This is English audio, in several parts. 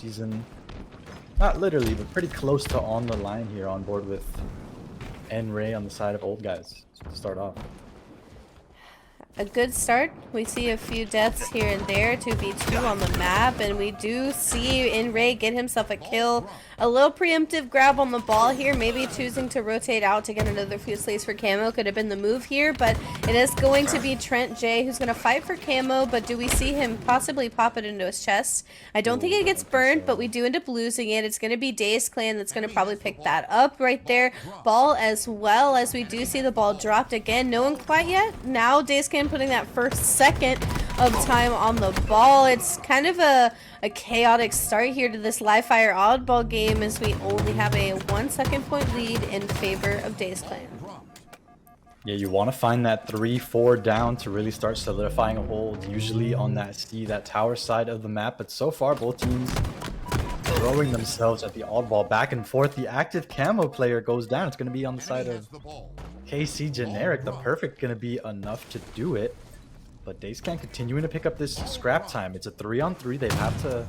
postseason. Not literally, but pretty close to on the line here, on board with N-Ray on the side of old guys to start off. A good start. We see a few deaths here and there, 2v2 on the map, and we do see N-Ray get himself a kill. A little preemptive grab on the ball here, maybe choosing to rotate out to get another few slays for camo could have been the move here, but it is going to be Trent J who's going to fight for camo, but do we see him possibly pop it into his chest? I don't think it gets burned, but we do end up losing it. It's going to be Dazed Clan that's going to probably pick that up right there. Ball as well, as we do see the ball dropped again. No one quite yet. Now Dazed Clan putting that first second of time on the ball. It's kind of a chaotic start here to this live fire oddball game, as we only have a 1 second point lead in favor of Dazed Clan. Yeah, you want to find that 3-4 down to really start solidifying a hold, usually on that that tower side of the map, but so far both teams throwing themselves at the oddball back and forth. The active camo player goes down. It's going to be on the side of KC Generic. The perfect going to be enough to do it. But Dazed Clan continuing to pick up this scrap time. It's a 3-on-3. They have to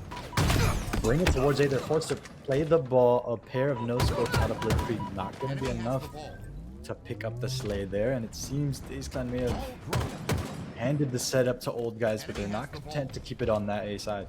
bring it towards A. They're forced to play the ball. A pair of no-scopes out of Blitzkrieg. Not going to be enough to pick up the slay there. And it seems Dazed Clan may have handed the setup to old guys, but they're not content to keep it on that A side.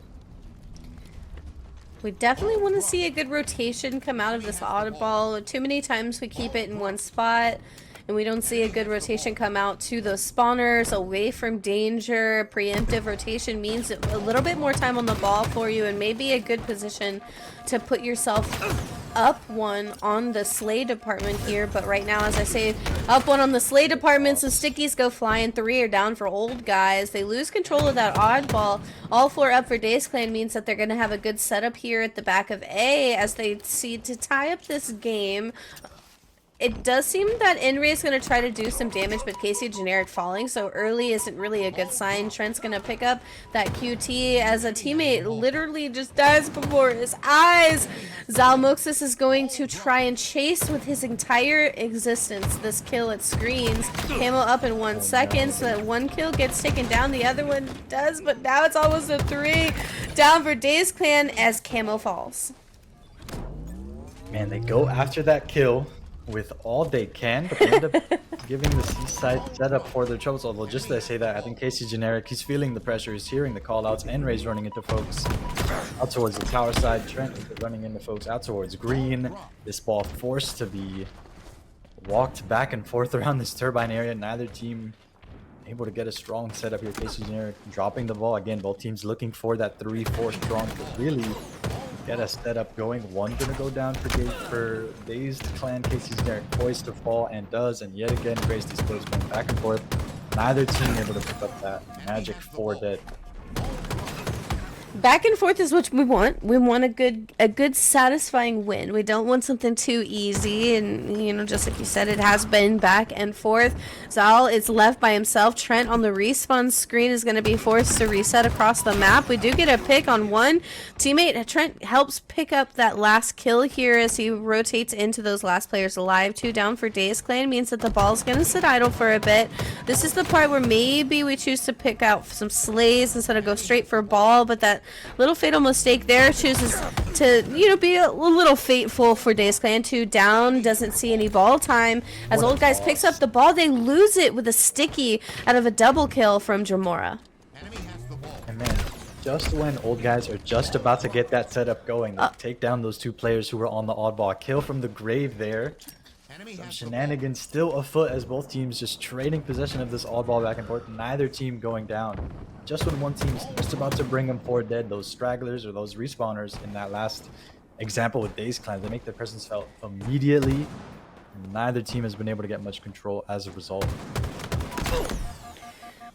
We definitely want to see a good rotation come out of this oddball. Too many times we keep it in one spot and we don't see a good rotation come out to those spawners, away from danger. Preemptive rotation means a little bit more time on the ball for you, and maybe a good position to put yourself up one on the slay department here. But right now, as I say, up one on the slay department, so stickies go flying. 3 are down for old guys. They lose control of that oddball. All 4 up for Dazed Clan means that they're going to have a good setup here at the back of A as they see to tie up this game. It does seem that N-Ray is going to try to do some damage, but KC Generic falling so early isn't really a good sign. Trent's going to pick up that QT as a teammate literally just dies before his eyes. Zalmoxis is going to try and chase with his entire existence this kill at screens. Camo up in 1 second, so that one kill gets taken down. The other one does, but now it's almost a 3 down for Dazed Clan as Camo falls. Man, they go after that kill with all they can, but they end up giving the seaside setup for their troubles. Although, just as I say that, I think KC Generic, he's feeling the pressure, he's hearing the call-outs. N-Ray's running into folks out towards the tower side. Trent is running into folks out towards green. This ball forced to be walked back and forth around this turbine area. Neither team able to get a strong setup here. KC Generic dropping the ball. Again, both teams looking for that 3-4 strong to really get a setup going. One gonna go down for Dazed Clan. KC Generic poised to fall and does, and yet again Grace these players going back and forth. Neither team able to pick up that magic 4 dead. Back and forth is what we want. We want a good satisfying win. We don't want something too easy, and you know, just like you said, it has been back and forth. Zal is left by himself. Trent on the respawn screen is going to be forced to reset across the map. We do get a pick on one teammate. Trent helps pick up that last kill here as he rotates into those last players alive. 2 down for Dazed Clan means that the ball's going to sit idle for a bit. This is the part where maybe we choose to pick out some slays instead of go straight for a ball, but that little fatal mistake there chooses to, you know, be a little fateful for Dazed Clan. 2 down, doesn't see any ball time. As old guys picks up the ball, they lose it with a sticky out of a double kill from Jamora. And man, just when old guys are just about to get that setup going, they take down those 2 players who were on the oddball. Kill from the grave there. Some shenanigans still afoot as both teams just trading possession of this oddball back and forth. Neither team going down. Just when one team's just about to bring them 4 dead, those stragglers or those respawners in that last example with Dazed Clan, they make their presence felt immediately. Neither team has been able to get much control as a result.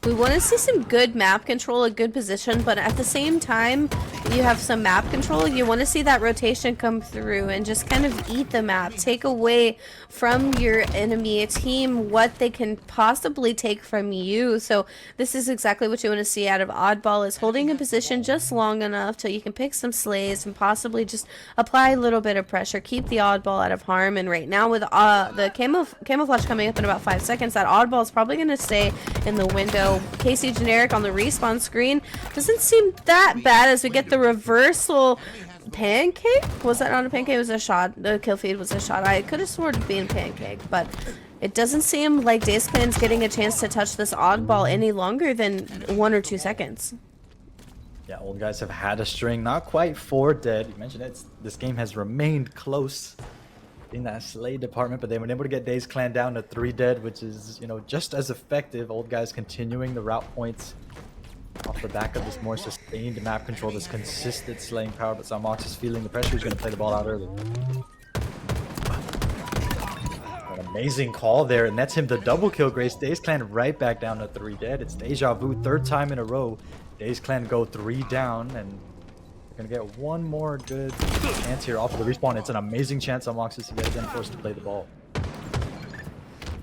We want to see some good map control, a good position, but at the same time, you have some map control. You want to see that rotation come through and just kind of eat the map, take away from your enemy team what they can possibly take from you. So this is exactly what you want to see out of oddball, is holding a position just long enough till you can pick some slays and possibly just apply a little bit of pressure, keep the oddball out of harm. And right now with the camouflage coming up in about 5 seconds, that oddball is probably going to stay in the window. KC Generic on the respawn screen doesn't seem that bad as we get the the reversal pancake. Was that not a pancake? It was a shot. The kill feed was a shot. I could have sworn it being pancake, but it doesn't seem like Dazed Clan's getting a chance to touch this oddball any longer than 1 or 2 seconds. Yeah, old guys have had a string, not quite 4 dead. You mentioned it. This game has remained close in that slay department, but they were able to get Dazed Clan down to 3 dead, which is, you know, just as effective. Old guys continuing the route points off the back of this more sustained map control, this consistent slaying power, but Zalmox is feeling the pressure. He's going to play the ball out early. An amazing call there, and that's him the double kill. Grace Dazed Clan right back down to 3 dead. It's deja vu, 3rd time in a row. Dazed Clan go 3 down, and they're going to get one more good chance here off of the respawn. It's an amazing chance. Zalmox is yet again forced to play the ball.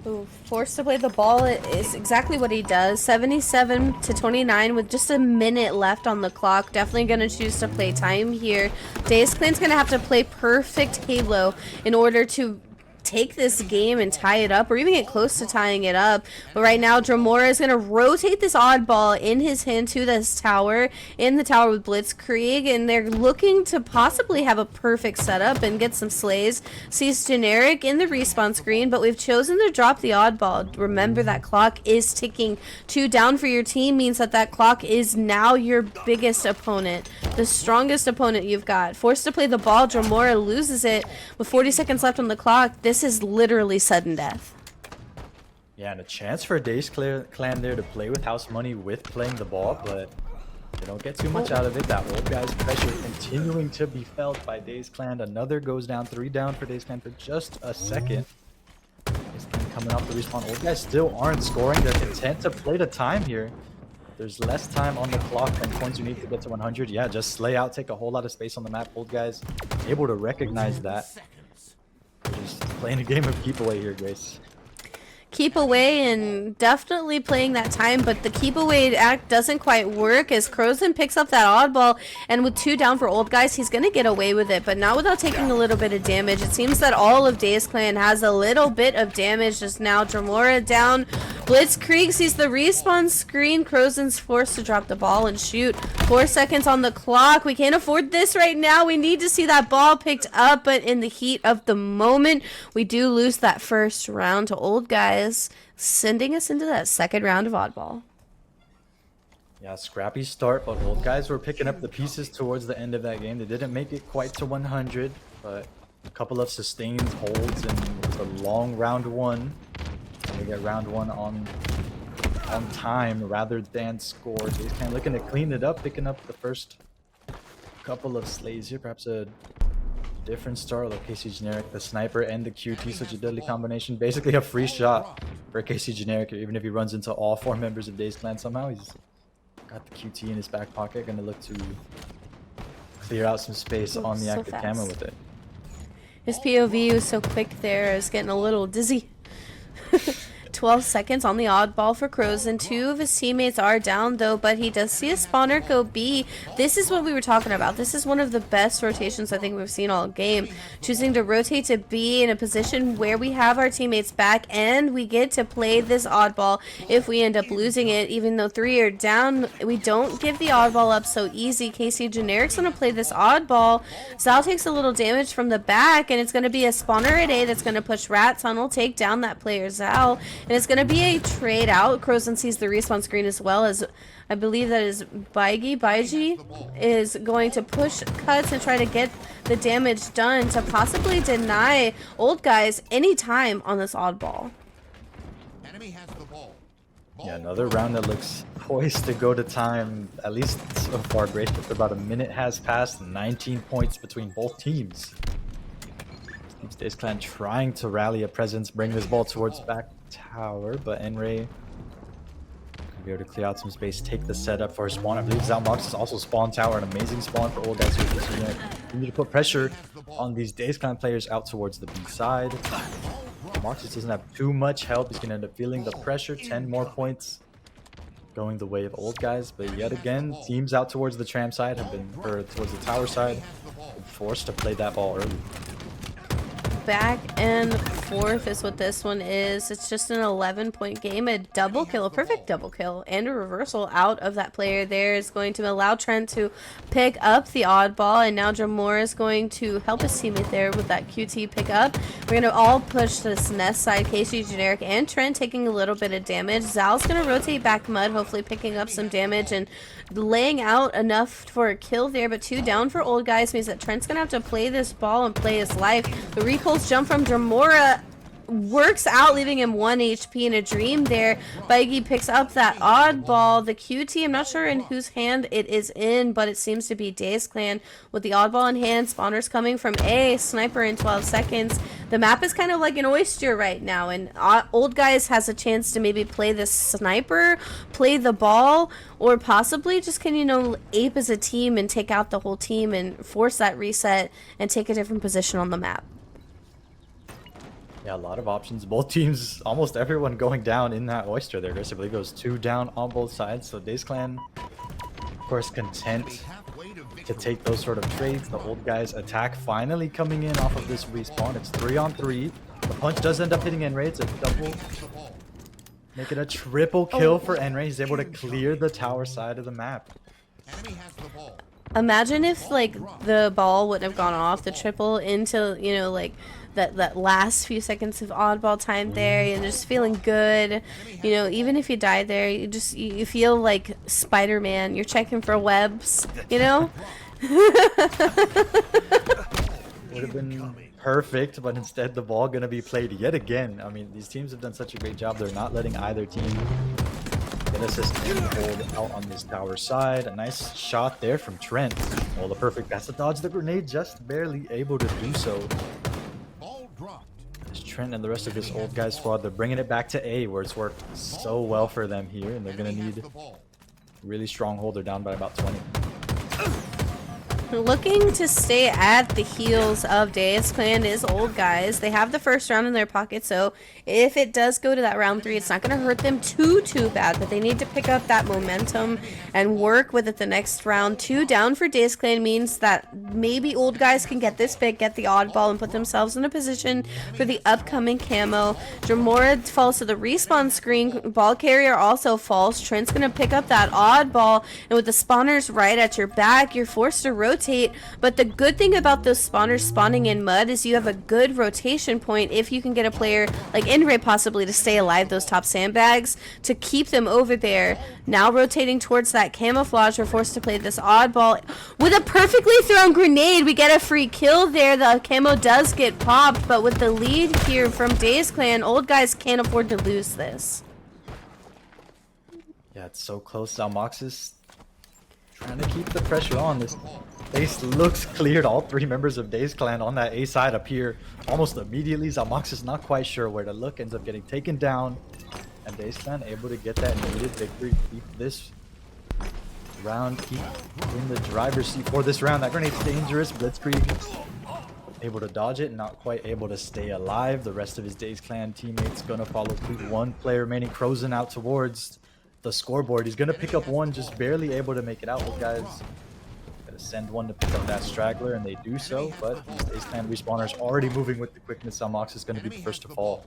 Ooh, forced to play the ball is exactly what he does. 77 to 29 with just a minute left on the clock. Definitely going to choose to play time here. Dazed Clan's going to have to play perfect Halo in order to take this game and tie it up, or even get close to tying it up. But right now, Dremora is going to rotate this oddball in his hand to this tower, in the tower with Blitzkrieg, and they're looking to possibly have a perfect setup and get some slays. Sees Generic in the respawn screen, but we've chosen to drop the oddball. Remember, that clock is ticking. 2 down for your team means that that clock is now your biggest opponent, the strongest opponent you've got. Forced to play the ball, Dremora loses it with 40 seconds left on the clock. This is literally sudden death. Yeah, and a chance for Dazed Clan there to play with house money with playing the ball, but they don't get too much out of it. That old guy's pressure continuing to be felt by Dazed Clan. Another goes down, 3 down for Dazed Clan for just a second. Dazed Clan coming off the respawn. Old guys still aren't scoring. They're content to play the time here. There's less time on the clock than points you need to get to 100. Yeah, just slay out, take a whole lot of space on the map. Old guys able to recognize that. We're just playing a game of keep away here, Grace. Keep away, and definitely playing that time, but the keep away act doesn't quite work as Crozen picks up that oddball, and with 2 down for old guys, he's gonna get away with it, but not without taking a little bit of damage. It seems that all of Dazed Clan has a little bit of damage just now. Dremora down. Blitzkrieg sees the respawn screen. Crozen's forced to drop the ball and shoot. 4 seconds on the clock. We can't afford this right now. We need to see that ball picked up, but in the heat of the moment, we do lose that first round to old guys, sending us into that 2nd round of oddball. Yeah, scrappy start, but old guys were picking up the pieces towards the end of that game. They didn't make it quite to 100, but a couple of sustained holds in the long round 1. And we get round 1 on time rather than score. He's kind of looking to clean it up, picking up the first couple of slays here. Perhaps a different start, like KC Generic, the sniper and the QT, such a deadly combination. Basically a free shot for KC Generic, even if he runs into all 4 members of Dazed Clan somehow. He's got the QT in his back pocket, gonna look to clear out some space on the active camera with it. His POV was so quick there, I was getting a little dizzy. 12 seconds on the oddball for Crozen. 2 of his teammates are down though, but he does see a spawner go B. This is what we were talking about. This is one of the best rotations I think we've seen all game. Choosing to rotate to B in a position where we have our teammates back and we get to play this oddball if we end up losing it. Even though 3 are down, we don't give the oddball up so easy. KC Generic's going to play this oddball. Zal takes a little damage from the back, and it's going to be a spawner at A that's going to push Rat Tunnel, take down that player Zal. And it's going to be a trade out. Crozen sees the respawn screen as well, as I believe that is Baiji is going to push cuts and try to get the damage done to possibly deny old guys any time on this oddball. Yeah, another round that looks poised to go to time, at least so far, Grace. About a minute has passed, 19 points between both teams. Dazed Clan trying to rally a presence, bring this ball towards back tower, but Enray gonna be able to clear out some space, take the setup for his spawn. I believe Zalmox is also spawn tower, an amazing spawn for old guys here. We need to put pressure on these Dazed Clan players out towards the B side. Zalmox just doesn't have too much help. He's gonna end up feeling the pressure. 10 more points going the way of old guys, but yet again, teams out towards the tram side have been, or towards the tower side, been forced to play that ball early. Back and 4th is what this one is. It's just an 11-point game, a double kill, a perfect double kill, and a reversal out of that player there is going to allow Trent to pick up the oddball, and now Jamor is going to help his teammate there with that QT pickup. We're going to all push this nest side, Casey, Generic, and Trent taking a little bit of damage. Zal's going to rotate back Mud, hopefully picking up some damage and laying out enough for a kill there, but 2 down for Old Guys means that Trent's gonna have to play this ball and play his life. The repulse jump from Dramora works out, leaving him 1 HP in a dream there. Feige picks up that oddball. The QT, I'm not sure in whose hand it is in, but it seems to be Dazed Clan with the oddball in hand. Spawners coming from A, sniper in 12 seconds. The map is kind of like an oyster right now, and Old Guys has a chance to maybe play the sniper, play the ball, or possibly just can, you know, ape as a team and take out the whole team and force that reset and take a different position on the map. Yeah, a lot of options. Both teams, almost everyone going down in that oyster there. Chris, I believe goes 2 down on both sides. So Dazed Clan, of course, content to take those sort of trades. The Old Guys attack finally coming in off of this respawn. It's 3-on-3. The punch does end up hitting Enray. It's a double. Make it a triple kill for Enray. He's able to clear the tower side of the map. Imagine if, like, the ball wouldn't have gone off the triple into, you know, like, that last few seconds of oddball time there. You're just feeling good. You know, even if you die there, you feel like Spider-Man. You're checking for webs, you know? Would have been perfect, but instead the ball gonna be played yet again. I mean, these teams have done such a great job. They're not letting either team get a sustained hold out on this tower side. A nice shot there from Trent. Oh, the perfect pass to dodge the grenade, just barely able to do so. As Trent and the rest of this Old Guys squad, they're bringing it back to A, where it's worked so well for them here, and they're gonna need a really strong hold. They're down by about 20. Looking to stay at the heels of Dazed Clan is Old Guys. They have the first round in their pocket, so if it does go to that round 3, it's not going to hurt them too bad, but they need to pick up that momentum and work with it the next round. 2 down for Dazed Clan means that maybe Old Guys can get this pick, get the oddball, and put themselves in a position for the upcoming camo. Dramora falls to the respawn screen. Ball carrier also falls. Trent's going to pick up that oddball, and with the spawners right at your back, you're forced to rotate. But the good thing about those spawners spawning in Mud is you have a good rotation point if you can get a player like Enray possibly to stay alive those top sandbags to keep them over there. Now rotating towards that camouflage, we're forced to play this oddball with a perfectly thrown grenade. We get a free kill there. The camo does get popped, but with the lead here from Dazed Clan, Old Guys can't afford to lose this. Yeah, it's so close. Zalmoxis trying to keep the pressure on. This base looks cleared. All 3 members of Dazed Clan on that A side appear almost immediately. Zalmoxis not quite sure where to look, ends up getting taken down, and Dazed Clan able to get that needed victory. Keep this round, keep in the driver's seat for this round. That grenade's dangerous. Blitzkrieg able to dodge it, not quite able to stay alive. The rest of his Dazed Clan teammates gonna follow suit. 1 player remaining, Crozen out towards the scoreboard. He's gonna pick up 1, just barely able to make it out. With guys gotta send 1 to pick up that straggler, and they do so, but these Dazed Clan respawners already moving with the quickness. Zalmox is gonna be the first to fall.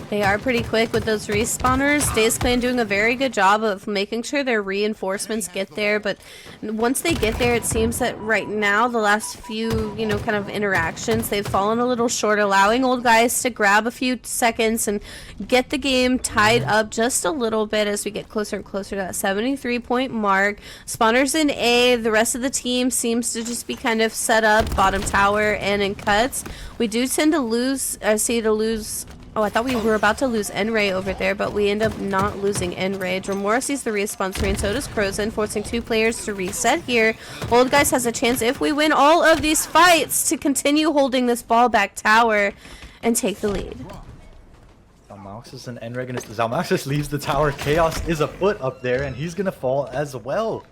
They are pretty quick with those respawners. Dazed Clan doing a very good job of making sure their reinforcements get there, but once they get there, it seems that right now, the last few, you know, kind of interactions, they've fallen a little short, allowing Old Guys to grab a few seconds and get the game tied up just a little bit as we get closer and closer to that 73-point mark. Spawners in A, the rest of the team seems to just be kind of set up, bottom tower and in cuts. We do tend to lose, oh, I thought we were about to lose Enray over there, but we end up not losing Enray. Dramora sees the respawn screen, so does Crozen, forcing 2 players to reset here. Old Guys has a chance, if we win all of these fights, to continue holding this ball back tower and take the lead. Zalmoxis and Enray gonna... Zalmoxis leaves the tower. Chaos is afoot up there, and he's gonna fall as well.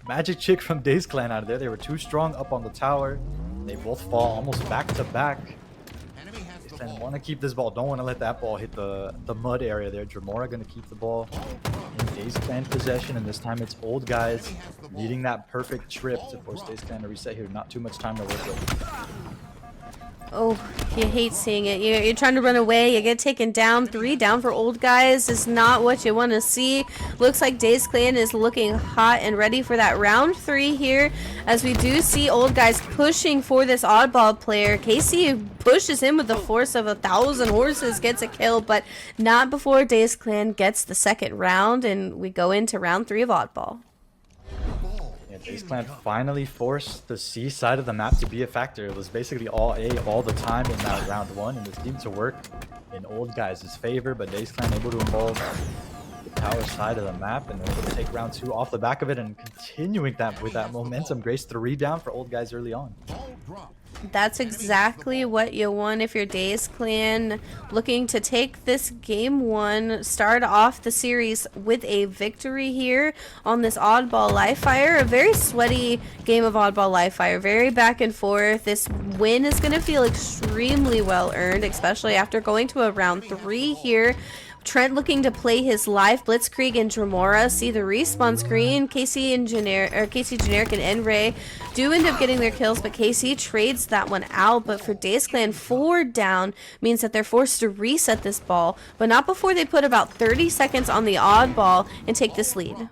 Magic Chick from Dazed Clan out of there. They were too strong up on the tower. They both fall almost back to back. Dazed Clan want to keep this ball. Don't want to let that ball hit the mud area there. Dramora going to keep the ball in Dazed Clan possession, and this time it's Old Guys needing that perfect trip to force Dazed Clan to reset here. Not too much time to work with. Oh, you hate seeing it. You're trying to run away. You get taken down. 3 down for old guys is not what you want to see. Looks like Dazed Clan is looking hot and ready for that round 3 here. As we do see old guys pushing for this oddball player. Casey pushes him with the force of 1,000 horses. Gets a kill, but not before Dazed Clan gets the second round. And we go into round 3 of oddball. Dazed Clan finally forced the C side of the map to be a factor. It was basically all A all the time in that round 1, and it seemed to work in old guys' favor, but Dazed Clan able to involve the tower side of the map and able to take round 2 off the back of it and continuing that with that momentum. Grace 3 down for old guys early on. That's exactly what you want if you're Dazed Clan, looking to take this game 1, start off the series with a victory here on this oddball live fire. A very sweaty game of oddball live fire, very back and forth. This win is going to feel extremely well earned, especially after going to a round 3 here. Trent looking to play his live Blitzkrieg and Dremora. See the respawn screen. Casey Generic and Nray do end up getting their kills, but Casey trades that one out. But for Dazed Clan, 4 down means that they're forced to reset this ball, but not before they put about 30 seconds on the oddball and take this lead.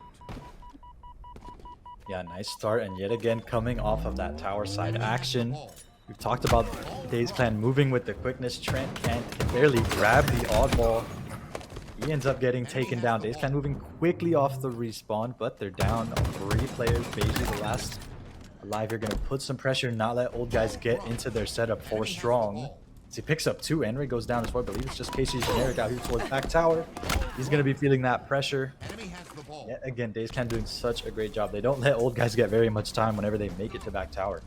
Yeah, nice start, and yet again coming off of that tower side action. We've talked about Dazed Clan moving with the quickness. Trent can barely grab the oddball. He ends up getting taken down. Dazed Clan moving quickly off the respawn, but they're down on 3 players. Beiji, the last alive, you're going to put some pressure, not let old guys get into their setup for strong. As he picks up 2, Nray goes down as well. I believe it's just Casey Generic out here towards back tower. He's going to be feeling that pressure. Yet again, Dazed Clan doing such a great job. They don't let old guys get very much time whenever they make it to back tower.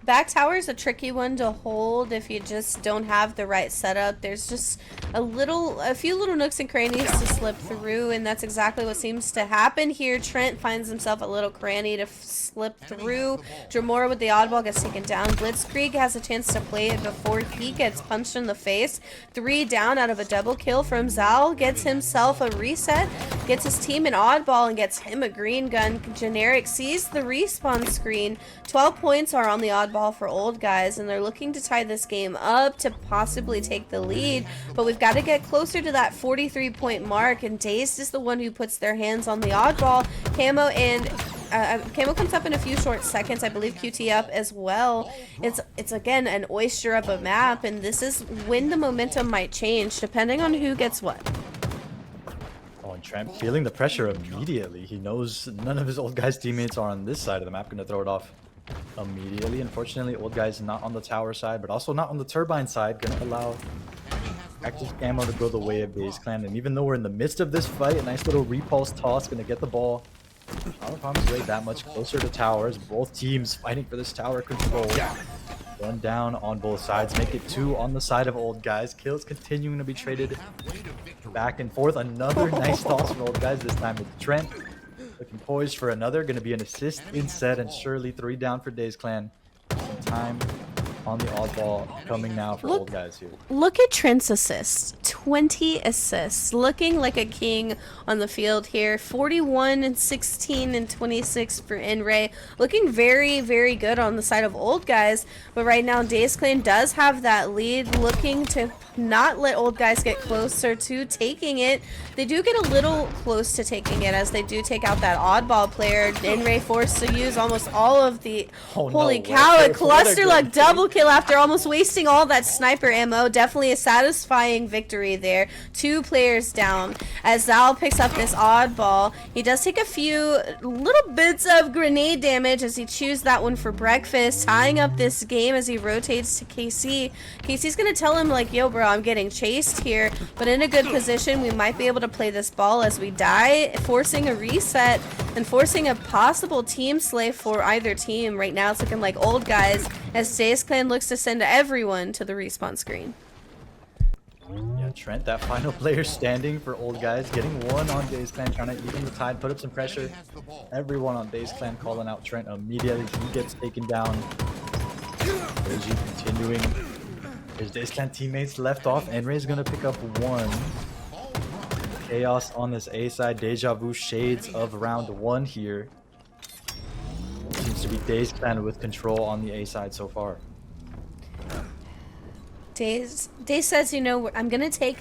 Back tower is a tricky one to hold if you just don't have the right setup. There's just a few little nooks and crannies to slip through, and that's exactly what seems to happen here. Trent finds himself a little cranny to slip through. Dremora with the oddball gets taken down. Blitzkrieg has a chance to play it before he gets punched in the face. 3 down out of a double kill from Zal. Gets himself a reset, gets his team an oddball, and gets him a green gun. Generic sees the respawn screen. 12 points are on the oddball for old guys, and they're looking to tie this game up to possibly take the lead, but we've got to get closer to that 43-point mark, and Dazed is the one who puts their hands on the oddball. Camo comes up in a few short seconds. I believe QT up as well. It's again an oyster of a map, and this is when the momentum might change depending on who gets what. Oh, and Trent feeling the pressure immediately. He knows none of his old guys' teammates are on this side of the map. Going to throw it off immediately. Unfortunately, old guys not on the tower side, but also not on the turbine side. Going to allow active Camo to go the way of Dazed Clan. And even though we're in the midst of this fight, a nice little repulse toss. Going to get the ball out of harm's way that much closer to towers. Both teams fighting for this tower control. 1 down on both sides. Make it 2 on the side of old guys. Kills continuing to be traded back and forth. Another nice toss from old guys, this time with Trent. Looking poised for another. Going to be an assist instead, and surely 3 down for Dazed Clan. Some time on the oddball coming now for old guys here. Look at Trent's assists. 20 assists. Looking like a king on the field here. 41 and 16 and 26 for Nray. Looking very, very good on the side of old guys. But right now, Dazed Clan does have that lead. Looking to not let old guys get closer to taking it. They do get a little close to taking it as they do take out that oddball player. Nray forced to use almost all of the... Holy cow, a cluster luck double kill after almost wasting all that sniper ammo. Definitely a satisfying victory there. 2 players down as Zal picks up this oddball. He does take a few little bits of grenade damage as he chews that one for breakfast, tying up this game as he rotates to KC. KC's gonna tell him like, yo bro, I'm getting chased here, but in a good position. We might be able to play this ball as we die, forcing a reset and forcing a possible team slay for either team. Right now it's looking like old guys as Dazed Clan looks to send everyone to the respawn screen. Yeah, Trent, that final player standing for old guys, getting 1 on Dazed Clan, trying to even the tide, put up some pressure. Everyone on Dazed Clan calling out Trent immediately. He gets taken down. Beiji continuing. There's Dazed Clan teammates left off. Nray's gonna pick up 1. Chaos on this A side. Deja vu shades of round 1 here. Seems to be Dazed Clan with control on the A side so far. Daze says, you know, I'm gonna take,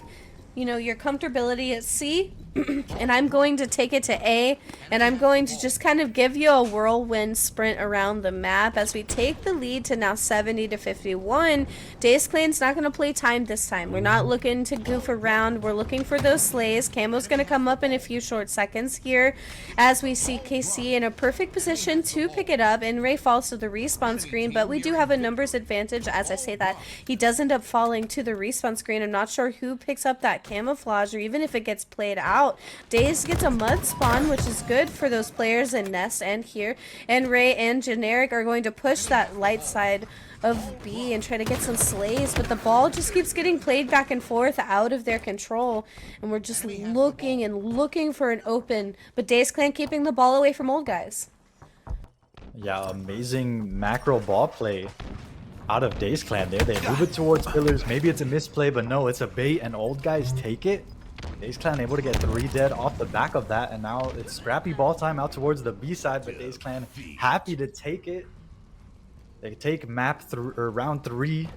you know, your comfortability at C, and I'm going to take it to A, and I'm going to just kind of give you a whirlwind sprint around the map as we take the lead to now 70-51. Daze Clan's not going to play time this time. We're not looking to goof around. We're looking for those slays. Camo's going to come up in a few short seconds here as we see KC in a perfect position to pick it up, and Ray falls to the respawn screen, but we do have a numbers advantage. As I say that, he does end up falling to the respawn screen. I'm not sure who picks up that camouflage or even if it gets played out. Dazed gets a mud spawn, which is good for those players in Nest and here. And Ray and Generic are going to push that light side of B and try to get some slays, but the ball just keeps getting played back and forth out of their control. And we're just looking and looking for an open, but Dazed Clan keeping the ball away from old guys. Yeah, amazing macro ball play out of Dazed Clan there. They move it towards pillars. Maybe it's a misplay, but no, it's a bait and old guys take it. Dazed Clan able to get 3 dead off the back of that, and now it's scrappy ball time out towards the B side, but Dazed Clan happy to take it. They take round 3.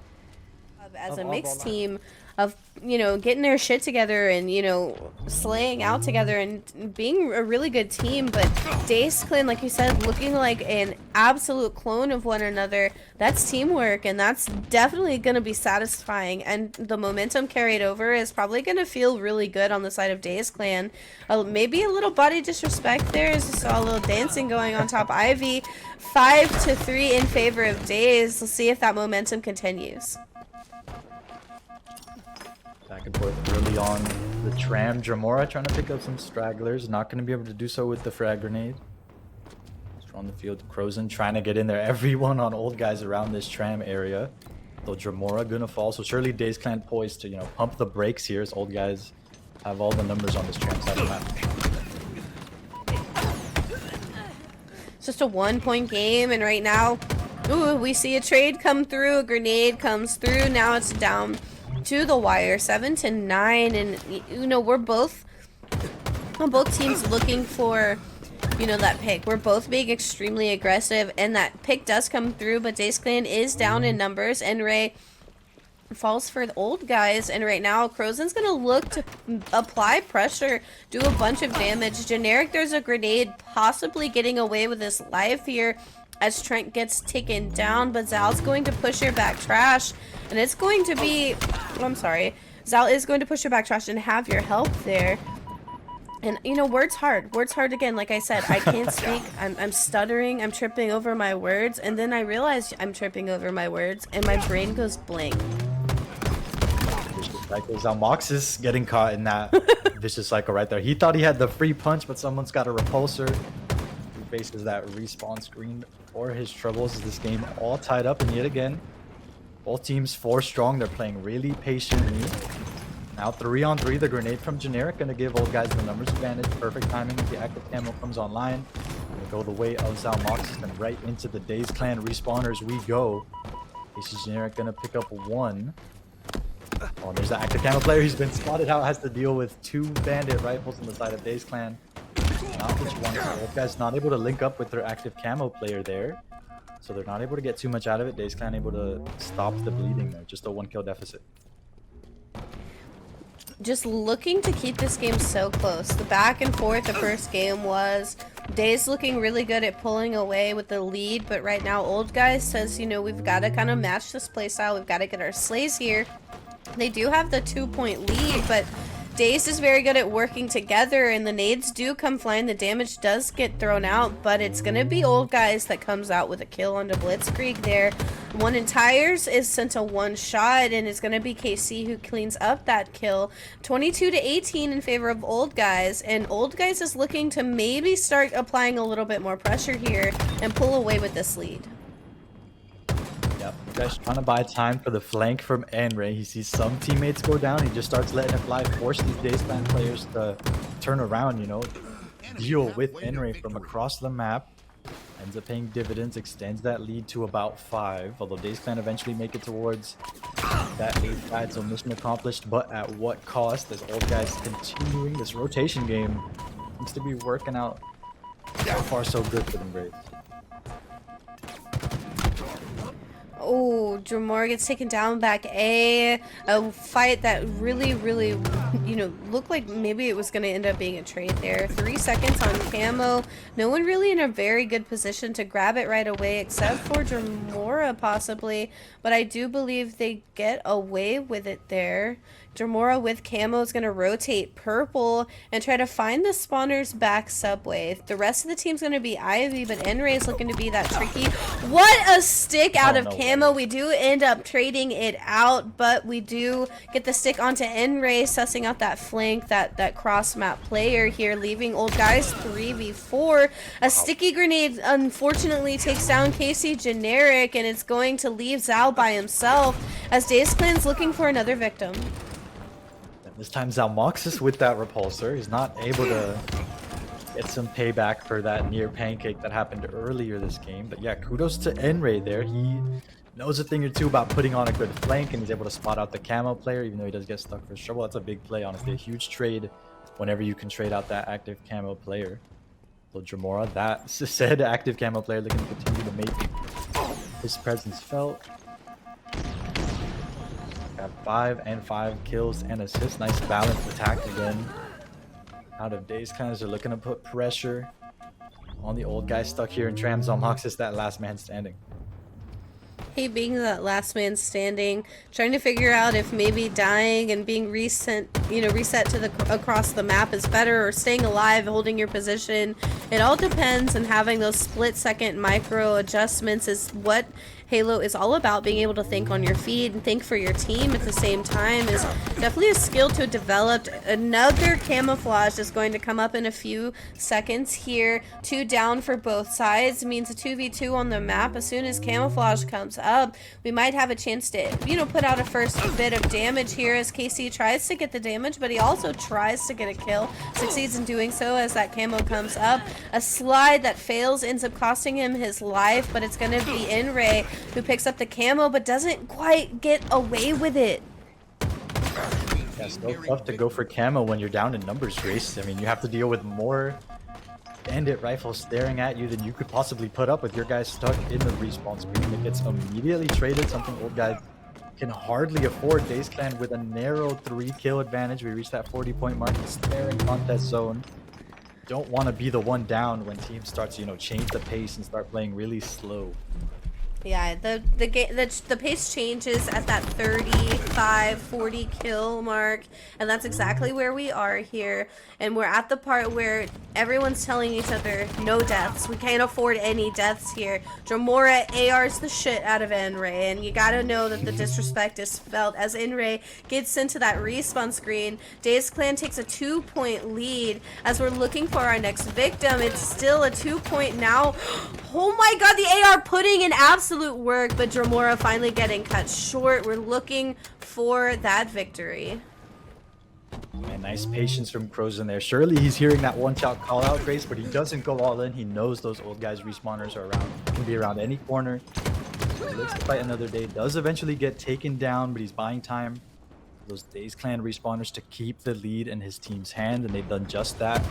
As a mixed team of, you know, getting their shit together and, you know, slaying out together and being a really good team, but Dazed Clan, like you said, looking like an absolute clone of one another. That's teamwork, and that's definitely going to be satisfying, and the momentum carried over is probably going to feel really good on the side of Dazed Clan. Maybe a little body disrespect there, as you saw a little dancing going on top. Ivy 5-3 in favor of Dazed. Let's see if that momentum continues. Back and forth early on the tram. Dramora trying to pick up some stragglers. Not going to be able to do so with the frag grenade. Just on the field. Crozen trying to get in there. Everyone on old guys around this tram area. So Dramora going to fall. So surely Dazed Clan poised to, you know, pump the brakes here as old guys have all the numbers on this tram side of the map. It's just a 1-point game, and right now, ooh, we see a trade come through. A grenade comes through. Now it's down to the wire, 7-9, and you know, we're both teams looking for, you know, that pick. We're both being extremely aggressive, and that pick does come through, but Dazed Clan is down in numbers, and Ray falls for the old guys, and right now Crozen's gonna look to apply pressure, do a bunch of damage. Generic, there's a grenade possibly getting away with his life here as Trent gets taken down, but Zal's going to push your back trash, and it's going to be, oh, I'm sorry, Zal is going to push your back trash and have your help there. And you know, words hard again. Like I said, I can't speak. I'm stuttering, I'm tripping over my words, and then I realize I'm tripping over my words and my brain goes blank. Vicious cycle. Zalmox is getting caught in that vicious cycle right there. He thought he had the free punch, but someone's got a repulsor. He faces that respawn screen for his troubles. This game all tied up, and yet again, both teams 4 strong. They're playing really patiently. Now 3-on-3, the grenade from Generic gonna give old guys the numbers advantage. Perfect timing. The active camo comes online. Gonna go the way of Zalmox, and right into the Dazed Clan respawners we go. This is Generic gonna pick up 1. Oh, there's the active camo player. He's been spotted out. Has to deal with 2 bandit rifles on the side of Dazed Clan. Not just one. Old guys not able to link up with their active camo player there, so they're not able to get too much out of it. Dazed Clan able to stop the bleeding there. Just a 1-kill deficit. Just looking to keep this game so close. The back and forth the first game was. Dazed looking really good at pulling away with the lead, but right now old guys says, you know, we've got to kind of match this playstyle. We've got to get our slays here. They do have the 2-point lead, but Dazed is very good at working together, and the nades do come flying. The damage does get thrown out, but it's going to be old guys that comes out with a kill onto Blitzkrieg there. One in tires is sent to 1 shot, and it's going to be KC who cleans up that kill. 22-18 in favor of old guys, and old guys is looking to maybe start applying a little bit more pressure here and pull away with this lead. Yep, guys trying to buy time for the flank from Enray. He sees some teammates go down. He just starts letting it fly, force these Dazed Clan players to turn around, you know, deal with Enray from across the map. Ends up paying dividends, extends that lead to about 5. Although Dazed Clan eventually make it towards that 8th side, so mission accomplished, but at what cost? As old guys continuing this rotation game seems to be working out so far so good for them, Braves. Oh, Dremora gets taken down back A. A fight that really, you know, looked like maybe it was going to end up being a trade there. 3 seconds on Camo. No one really in a very good position to grab it right away except for Dremora possibly. But I do believe they get away with it there. Dremora with Camo is going to rotate purple and try to find the spawner's back subway. The rest of the team's going to be Ivy, but N-Ray is looking to be that tricky. What a stick out of Camo. We do end up trading it out, but we do get the stick onto N-Ray, sussing out that flank, that cross-map player here, leaving old guys 3v4. A sticky grenade unfortunately takes down Casey Generic, and it's going to leave Zal by himself as Dazed Clan's looking for another victim. This time Zalmoxis with that repulsor. He's not able to get some payback for that near pancake that happened earlier this game. But yeah, kudos to N-Ray there. He knows a thing or two about putting on a good flank, and he's able to spot out the Camo player, even though he does get stuck for trouble. That's a big play, honestly. A huge trade whenever you can trade out that active Camo player. So Dremora, that said active Camo player, looking to continue to make his presence felt. Got 5 and 5 kills and assists. Nice balanced attack again. Out of Dazed Clan, they're looking to put pressure on the old guy stuck here in Tram. Zalmoxis, that last man standing. He being that last man standing, trying to figure out if maybe dying and being reset to the across the map is better, or staying alive, holding your position. It all depends, and having those split-second micro adjustments is what Halo is all about. Being able to think on your feet and think for your team at the same time is definitely a skill to develop. Another camouflage is going to come up in a few seconds here. 2 down for both sides means a 2v2 on the map. As soon as camouflage comes up, we might have a chance to, put out a first bit of damage here as KC tries to get the damage, but he also tries to get a kill. Succeeds in doing so as that camo comes up. A slide that fails ends up costing him his life, but it's going to be N-Ray who picks up the camo but doesn't quite get away with it. Yeah, it's so tough to go for camo when you're down in numbers, Grace. I mean, you have to deal with more bandit rifles staring at you than you could possibly put up with your guys stuck in the respawn screen. It gets immediately traded, something old guys can hardly afford. Dazed Clan with a narrow 3-kill advantage. We reached that 40-point mark, staring contest zone. Don't want to be the one down when teams start to, change the pace and start playing really slow. Yeah, the pace changes at that 35, 40 kill mark, and that's exactly where we are here. And we're at the part where everyone's telling each other, no deaths. We can't afford any deaths here. Dremora ARs the shit out of N-Ray, and you gotta know that the disrespect is felt as N-Ray gets into that respawn screen. Dazed Clan takes a 2-point lead as we're looking for our next victim. It's still a 2-point now. Oh my god, the AR putting in absolute work, but Dremora finally getting cut short. We're looking for that victory. And nice patience from Crows in there. Surely he's hearing that one-shot call-out, Grace, but he doesn't go all in. He knows those old guys respawners are around. Can be around any corner. So he lives to fight another day. Does eventually get taken down, but he's buying time. Those Dazed Clan respawners to keep the lead in his team's hand, and they've done just that.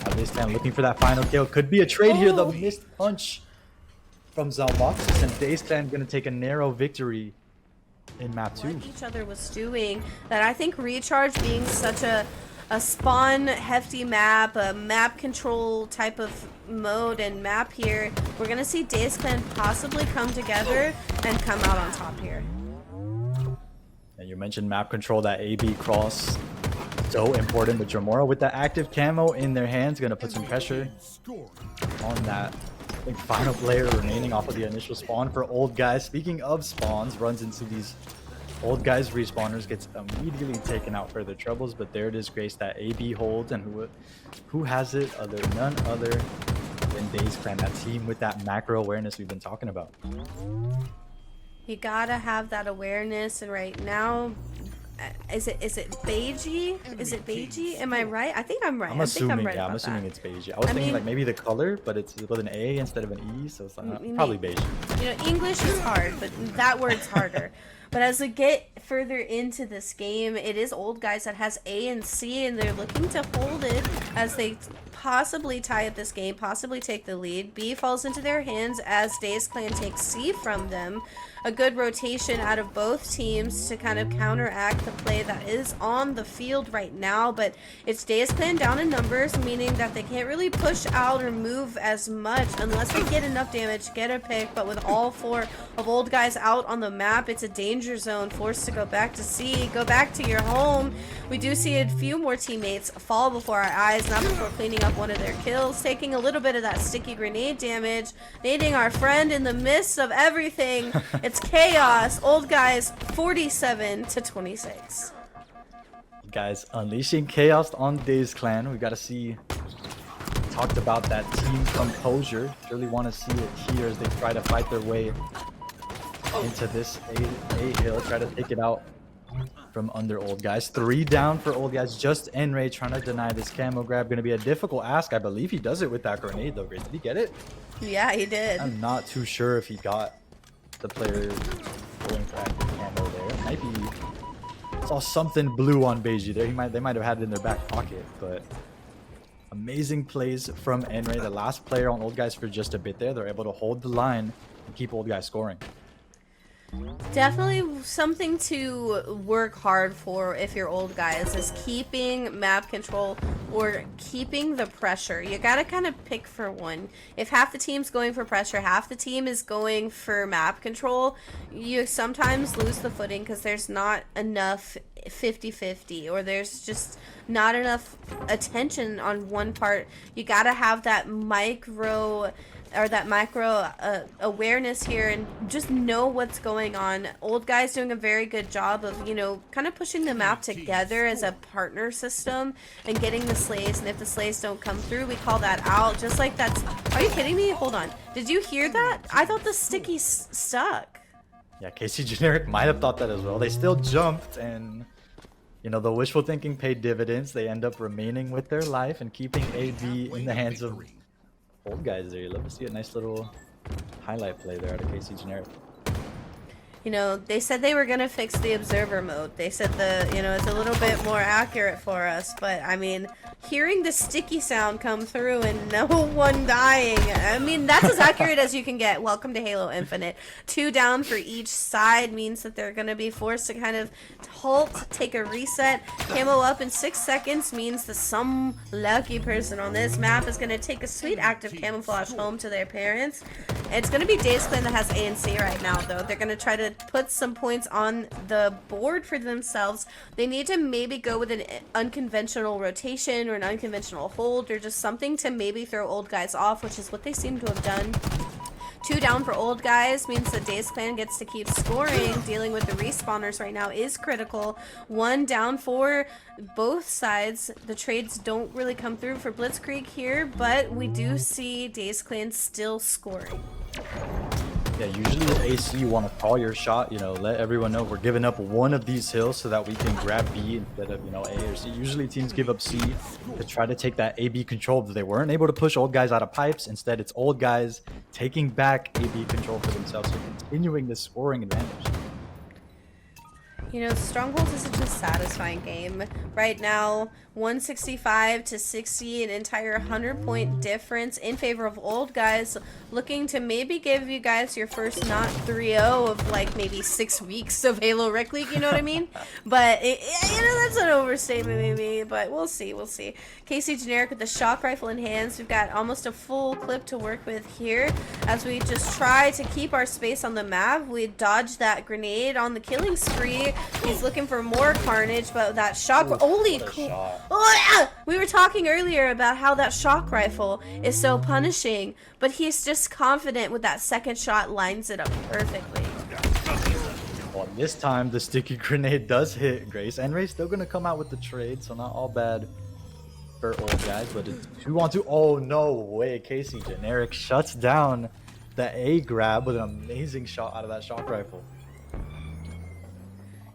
Now Dazed Clan looking for that final kill. Could be a trade here. The missed punch from Zalmoxis, and Dazed Clan going to take a narrow victory in map 2. What each other was doing, that I think Recharge being such a spawn hefty map, a map control type of mode and map here, we're gonna see Dazed Clan possibly come together and come out on top here. And you mentioned map control, that AB cross, so important. But Dremora with that active camo in their hands, gonna put some pressure on that. I think final player remaining off of the initial spawn for old guys. Speaking of spawns, runs into these old guys respawners, gets immediately taken out for their troubles. But there it is, Grace, that AB hold, and who has it? None other than Dazed Clan, that team with that macro awareness we've been talking about. You gotta have that awareness, and right now, is it beigey? Is it beigey? Am I right? I think I'm right. I'm assuming, right, yeah, I'm assuming it's beige. I was thinking like maybe the color, but it's with an A instead of an E, so it's like, probably beige. English is hard, but that word's harder. But as we get further into this game, it is Old Guys that has A and C, and they're looking to hold it as they possibly tie up this game, possibly take the lead. B falls into their hands as Dazed Clan takes C from them. A good rotation out of both teams to kind of counteract the play that is on the field right now, but it's Dazed Clan down in numbers, meaning that they can't really push out or move as much unless they get enough damage, get a pick. But with all 4 of Old Guys out on the map, it's a danger zone, forced to go back to C, go back to your home. We do see a few more teammates fall before our eyes, not before cleaning up one of their kills, taking a little bit of that sticky grenade damage, nading our friend in the midst of everything. It's chaos. Old Guys 47-26. Guys, unleashing chaos on Dazed Clan. We got to see. Talked about that team composure. Really want to see it here as they try to fight their way into this A hill. Try to take it out from under Old Guys. 3 down for Old Guys. Just N-Ray trying to deny this camo grab. Going to be a difficult ask. I believe he does it with that grenade though. Grace, did he get it? Yeah, he did. I'm not too sure if he got the player going for active camo there. It might be. Saw something blue on Beiji there. They might have had it in their back pocket, but amazing plays from N-Ray. The last player on Old Guys for just a bit there. They're able to hold the line and keep Old Guys scoring. Definitely something to work hard for if you're Old Guys is keeping map control or keeping the pressure. You gotta kind of pick for one. If half the team's going for pressure, half the team is going for map control, you sometimes lose the footing because there's not enough 50-50 or there's just not enough attention on one part. You gotta have that micro awareness here and just know what's going on. Old Guys doing a very good job of, you know, kind of pushing the map together as a partner system and getting the slays, and if the slays don't come through, we call that out. Just like that's... Are you kidding me? Hold on. Did you hear that? I thought the sticky stuck. Yeah, KC Generic might have thought that as well. They still jumped and, you know, the wishful thinking paid dividends. They end up remaining with their life and keeping AB in the hands of Old Guys there. You love to see a nice little highlight play there out of KC Generic. You know, they said they were going to fix the observer mode. They said it's a little bit more accurate for us. But, I mean, hearing the sticky sound come through and no one dying, I mean, that's as accurate as you can get. Welcome to Halo Infinite. 2 down for each side means that they're going to be forced to kind of halt, take a reset. Camo up in 6 seconds means that some lucky person on this map is going to take a sweet active camouflage home to their parents. It's going to be Dazed Clan that has A and C right now, though. They're going to try to put some points on the board for themselves. They need to maybe go with an unconventional rotation or an unconventional hold or just something to maybe throw Old Guys off, which is what they seem to have done. 2 down for Old Guys means the Dazed Clan gets to keep scoring. Dealing with the respawners right now is critical. 1 down for both sides. The trades don't really come through for Blitzkrieg here, but we do see Dazed Clan still scoring. Yeah, usually with AC, you want to call your shot, you know, let everyone know we're giving up one of these hills so that we can grab B instead of, you know, A or C. Usually teams give up C to try to take that AB control, but they weren't able to push Old Guys out of pipes. Instead, it's Old Guys taking back AB control for themselves, so continuing the scoring advantage. You know, Stronghold is such a satisfying game. Right now, 165-60, an entire 100-point difference in favor of Old Guys. Looking to maybe give you guys your first not 3-0 of like maybe 6 weeks of Halo Rec League, you know what I mean? But, you know, that's an overstatement maybe, but we'll see, we'll see. KC Generic with the shock rifle in hands. We've got almost a full clip to work with here as we just try to keep our space on the map. We dodged that grenade on the killing spree. He's looking for more carnage, but that shock... Holy cool! Oh, yeah! We were talking earlier about how that shock rifle is so punishing, but he's just confident with that second shot, lines it up perfectly. Well, this time the sticky grenade does hit Grace. N-Ray's still going to come out with the trade, so not all bad for Old Guys, but it's 2-on-2. Oh, no way. KC Generic shuts down the A grab with an amazing shot out of that shock rifle.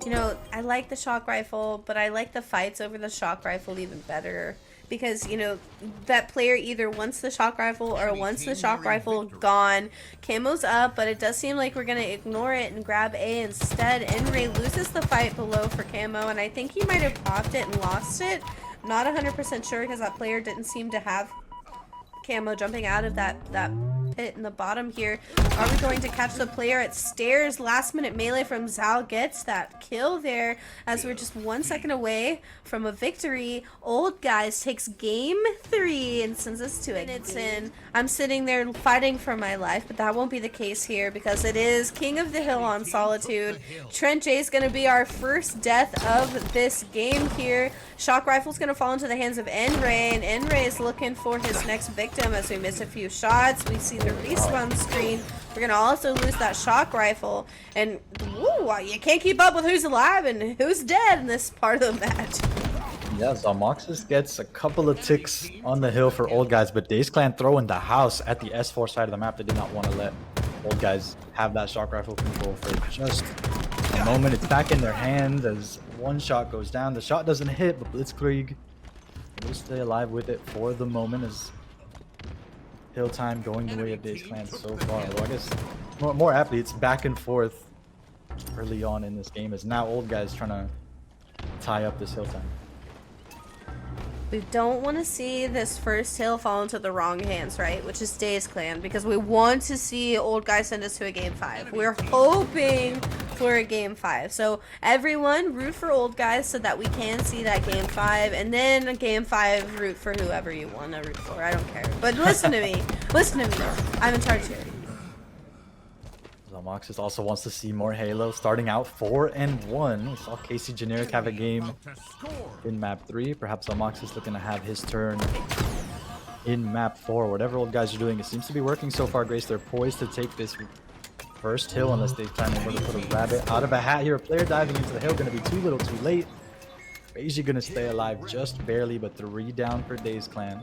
You know, I like the shock rifle, but I like the fights over the shock rifle even better. because, you know, that player either wants the shock rifle or wants the shock rifle gone. Camo's up, but it does seem like we're going to ignore it and grab A instead. Enray loses the fight below for Camo, and I think he might have popped it and lost it. Not 100% sure because that player didn't seem to have Camo jumping out of that pit in the bottom here. Are we going to catch the player at stairs? Last minute melee from Zal gets that kill there as we're just 1 second away from a victory. Old Guys takes game 3 and sends us to it. Minutes in. I'm sitting there fighting for my life, but that won't be the case here because it is King of the Hill on Solitude. Trent J is going to be our first death of this game here. Shock Rifle's going to fall into the hands of Enray, and Enray is looking for his next victim as we miss a few shots. We see the respawn screen. We're going to also lose that Shock Rifle, and woo, you can't keep up with who's alive and who's dead in this part of the match. Yeah, Zalmoxis gets a couple of ticks on the hill for Old Guys, but Dazed Clan throwing the house at the S4 side of the map. They did not want to let Old Guys have that shock rifle control for just a moment. It's back in their hands as one shot goes down. The shot doesn't hit, but Blitzkrieg will stay alive with it for the moment as hill time going the way of Dazed Clan so far. Well, I guess more aptly, it's back and forth early on in this game as now Old Guys trying to tie up this hill time. We don't want to see this first hill fall into the wrong hands, right? Which is Dazed Clan, because we want to see Old Guys send us to a game 5. We're hoping for a game 5. So everyone root for Old Guys so that we can see that game 5, and then a game 5 root for whoever you want to root for. I don't care. But listen to me. Listen to me. I'm in charge here. Zalmoxis also wants to see more Halo, starting out 4-1. We saw Casey Generic have a game in map 3. Perhaps Zalmoxis looking to have his turn in map 4. Whatever Old Guys are doing, it seems to be working so far, Grace. They're poised to take this first hill unless they plan to put a rabbit out of a hat here. A player diving into the hill, going to be too little too late. Beiji going to stay alive just barely, but 3 down for Dazed Clan.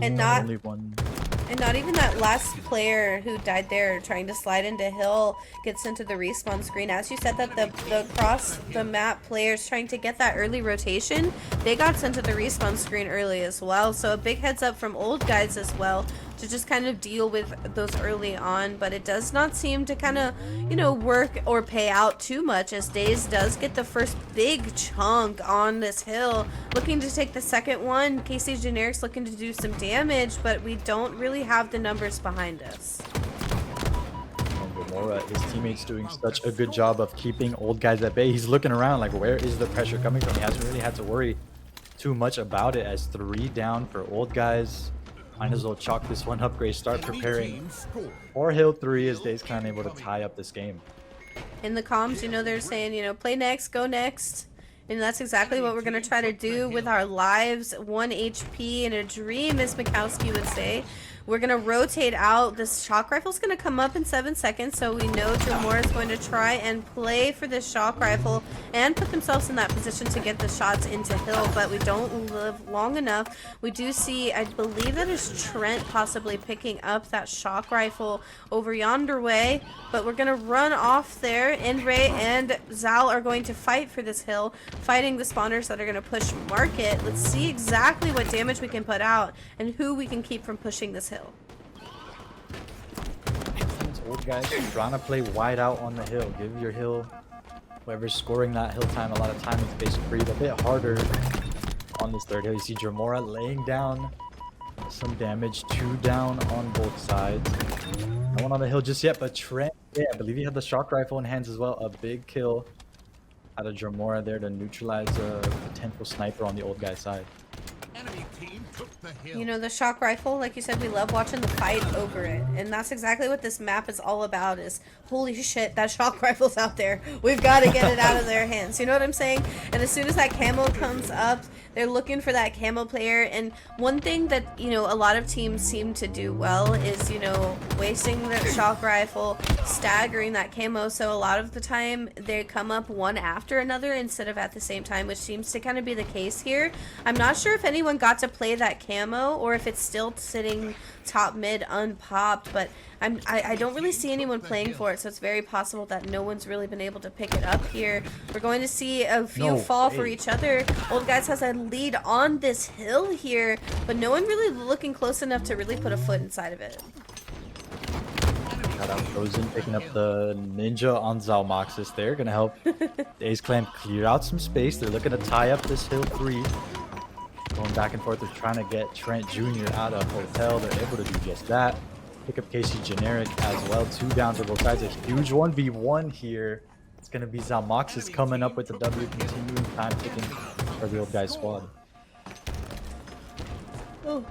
And not even that last player who died there trying to slide into hill gets into the respawn screen. As you said that the cross the map players trying to get that early rotation, they got sent to the respawn screen early as well. So a big heads up from Old Guys as well to just kind of deal with those early on, but it does not seem to kind of, you know, work or pay out too much as Dazed does get the first big chunk on this hill. Looking to take the second one. KC Generic's looking to do some damage, but we don't really have the numbers behind us. His teammates doing such a good job of keeping Old Guys at bay. He's looking around like, where is the pressure coming from? He hasn't really had to worry too much about it as 3 down for Old Guys. Might as well chalk this one up, Grace. Start preparing for Hill 3 as Dazed Clan able to tie up this game. In the comms, you know, they're saying, you know, play next, go next. And that's exactly what we're going to try to do with our lives. 1 HP in a dream, as Mikowski would say. We're going to rotate out. This shock rifle is going to come up in 7 seconds, so we know Jamor is going to try and play for this shock rifle and put themselves in that position to get the shots into hill, but we don't live long enough. We do see, I believe that is Trent possibly picking up that shock rifle over yonder way, but we're going to run off there. Enray and Zal are going to fight for this hill, fighting the spawners that are going to push market. Let's see exactly what damage we can put out and who we can keep from pushing this hill. Old Guys trying to play wide out on the hill. Give your hill, whoever's scoring that hill time, a lot of time with base creep. A bit harder on this third hill. You see Jamora laying down some damage. 2 down on both sides. No one on the hill just yet, but Trent, yeah, I believe he had the shock rifle in hands as well. A big kill out of Jamora there to neutralize a potential sniper on the Old Guy side. You know, the shock rifle, like you said, we love watching the fight over it. And that's exactly what this map is all about is, holy shit, that shock rifle's out there. We've got to get it out of their hands. You know what I'm saying? And as soon as that camo comes up, they're looking for that camo player. And one thing that, you know, a lot of teams seem to do well is, you know, wasting the shock rifle, staggering that camo. So a lot of the time they come up one after another instead of at the same time, which seems to kind of be the case here. I'm not sure if anyone got to play that camo or if it's still sitting top mid unpopped, but I don't really see anyone playing for it, so it's very possible that no one's really been able to pick it up here. We're going to see a few fall for each other. Old Guys has a lead on this hill here, but no one really looking close enough to really put a foot inside of it. Shout out Frozen picking up the ninja on Zalmoxis there. Gonna help Dazed Clan clear out some space. They're looking to tie up this hill 3. Going back and forth. They're trying to get Trent Jr. out of hotel. They're able to do just that. Pick up Casey Generic as well. 2 down for both sides. A huge 1v1 here. It's going to be Zalmoxis coming up with the W, continuing time ticking for the Old Guys squad. Oh.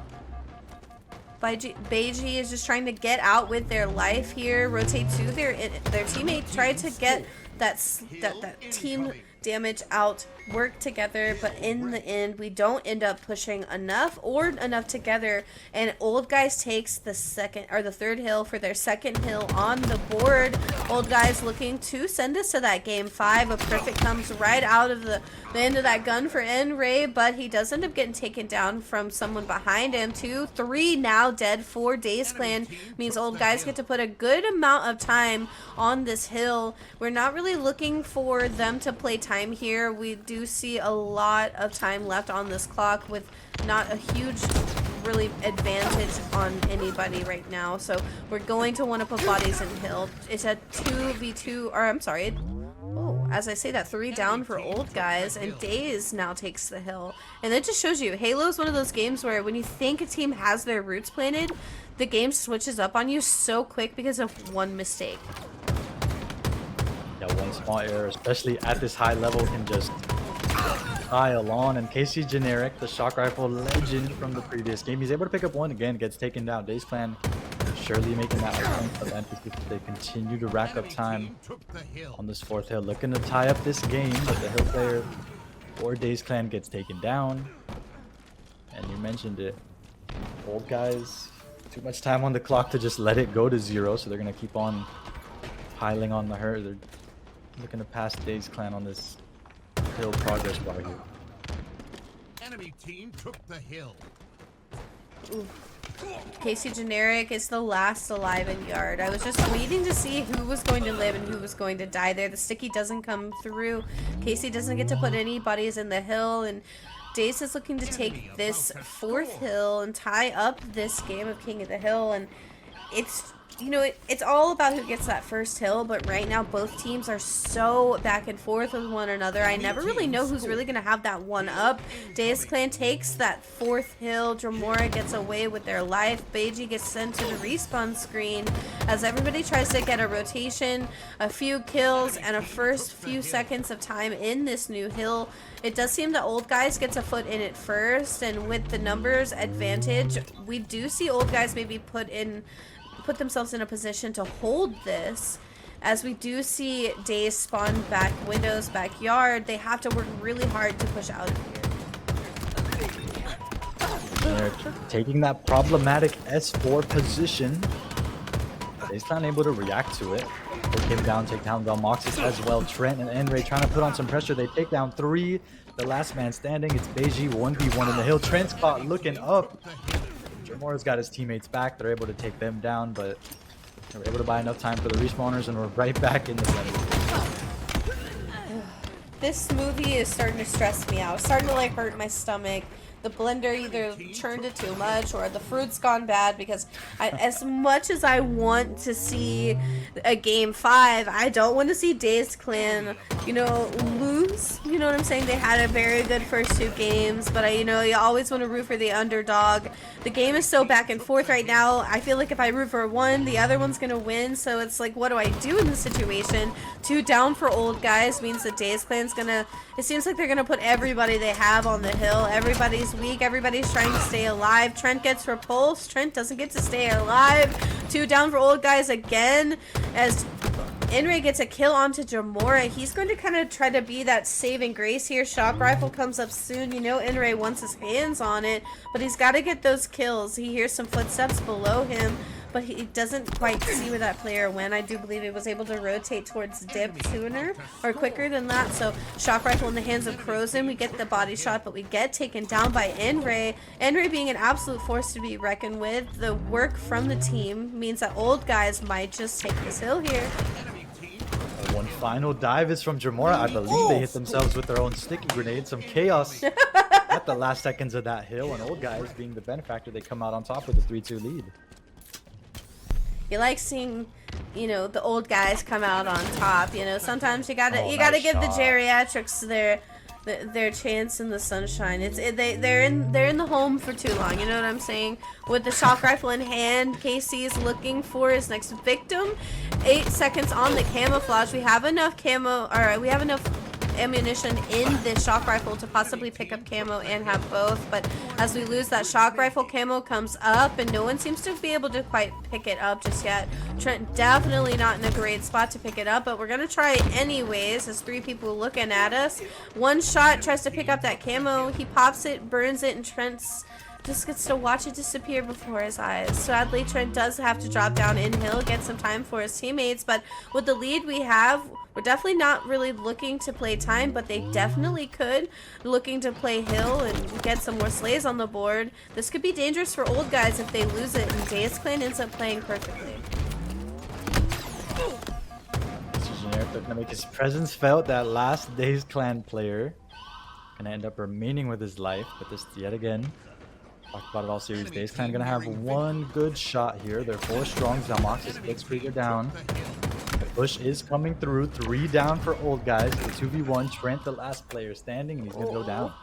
Beiji is just trying to get out with their life here. Rotate to their teammate. Try to get that team damage out, work together, but in the end we don't end up pushing enough together, and Old Guys takes the third hill for their second hill on the board. Old Guys looking to send us to that game 5. A perfect comes right out of the end of that gun for N-Ray, but he does end up getting taken down from someone behind him. 2, 3 now dead for Dazed Clan. Means Old Guys get to put a good amount of time on this hill. We're not really looking for them to play time here. We do see a lot of time left on this clock with not a huge really advantage on anybody right now, so we're going to want to put bodies in hill. It's a 2v2, or I'm sorry, oh, as I say that, 3 down for Old Guys, and Dazed now takes the hill. And that just shows you, Halo is one of those games where when you think a team has their roots planted, the game switches up on you so quick because of one mistake. Yeah, one small error, especially at this high level, can just pile on. And Casey Generic, the shock rifle legend from the previous game, he's able to pick up one again, gets taken down. Dazed Clan surely making that a point of emphasis as they continue to rack up time on this 4th hill, looking to tie up this game, but the hill player for Dazed Clan gets taken down. And you mentioned it, Old Guys, too much time on the clock to just let it go to 0, so they're gonna keep on piling on the herd. They're looking to pass Dazed Clan on this hill progress bar here. Enemy team took the hill. Ooh. Casey Generic is the last alive in yard. I was just waiting to see who was going to live and who was going to die there. The sticky doesn't come through. Casey doesn't get to put any bodies in the hill, and Dazed is looking to take this 4th hill and tie up this game of King of the Hill. And it's, you know, it's all about who gets that first hill, but right now both teams are so back and forth with one another. I never really know who's really going to have that one up. Dazed Clan takes that 4th hill. Dramora gets away with their life. Beiji gets sent to the respawn screen as everybody tries to get a rotation, a few kills, and a first few seconds of time in this new hill. It does seem that Old Guys gets a foot in it first, and with the numbers advantage, we do see Old Guys maybe put themselves in a position to hold this, as we do see Dazed spawn back windows, backyard. They have to work really hard to push out of here. They're taking that problematic S4 position. Dazed Clan able to react to it. Take him down, take down Zalmoxis as well. Trent and N-Ray trying to put on some pressure. They take down 3. The last man standing. It's Beiji 1v1 in the hill. Trent spot looking up. Jamora's got his teammates back. They're able to take them down, but they were able to buy enough time for the respawners, and we're right back in the blender. This movie is starting to stress me out. It's starting to like hurt my stomach. The blender either churned it too much or the fruit's gone bad, because as much as I want to see a game 5, I don't want to see Dazed Clan, you know, lose. You know what I'm saying? They had a very good first 2 games, but you know, you always want to root for the underdog. The game is so back and forth right now. I feel like if I root for one, the other one's gonna win. So it's like, what do I do in this situation? 2 down for Old Guys means that Dazed Clan's gonna, it seems like they're gonna put everybody they have on the hill. Everybody's weak. Everybody's trying to stay alive. Trent gets repulsed. Trent doesn't get to stay alive. 2 down for Old Guys again, as N-Ray gets a kill onto Jamora. He's going to kind of try to be that saving grace here. Shock rifle comes up soon. You know N-Ray wants his hands on it, but he's got to get those kills. He hears some footsteps below him, but he doesn't quite see where that player went. I do believe it was able to rotate towards dip sooner or quicker than that. So shock rifle in the hands of Crozen. We get the body shot, but we get taken down by Enray. Enray being an absolute force to be reckoned with. The work from the team means that old guys might just take this hill here. One final dive is from Jamora. I believe they hit themselves with their own sticky grenade. Some chaos at the last seconds of that hill, and old guys being the benefactor, they come out on top with a 3-2 lead. You like seeing, you know, the old guys come out on top. You know, sometimes you gotta Nice give the shot. geriatrics their chance in the sunshine. They're in the home for too long. You know what I'm saying? With the shock rifle in hand, KC is looking for his next victim. 8 seconds on the camouflage. We have enough we have enough ammunition in this shock rifle to possibly pick up camo and have both, but as we lose that shock rifle, camo comes up and no one seems to be able to quite pick it up just yet. Trent definitely not in a great spot to pick it up, but we're gonna try it anyways. There's 3 people looking at us. One shot tries to pick up that camo, he pops it, burns it, and Trent's just gets to watch it disappear before his eyes. Sadly, Trent does have to drop down in hill, get some time for his teammates, but with the lead we have, we're definitely not really looking to play time, but they definitely could. Looking to play hill and get some more slays on the board. This could be dangerous for old guys if they lose it, and Dazed Clan ends up playing perfectly. Generic gonna make his presence felt. That last Dazed Clan player gonna end up remaining with his life, but this yet again. Talked about it all series. Dazed Clan gonna have one good shot here. They're 4 strong. Zalmox's Blitzkrieger down. The push is coming through. 3 down for old guys. The 2v1. Trent, the last player standing, and he's gonna go down.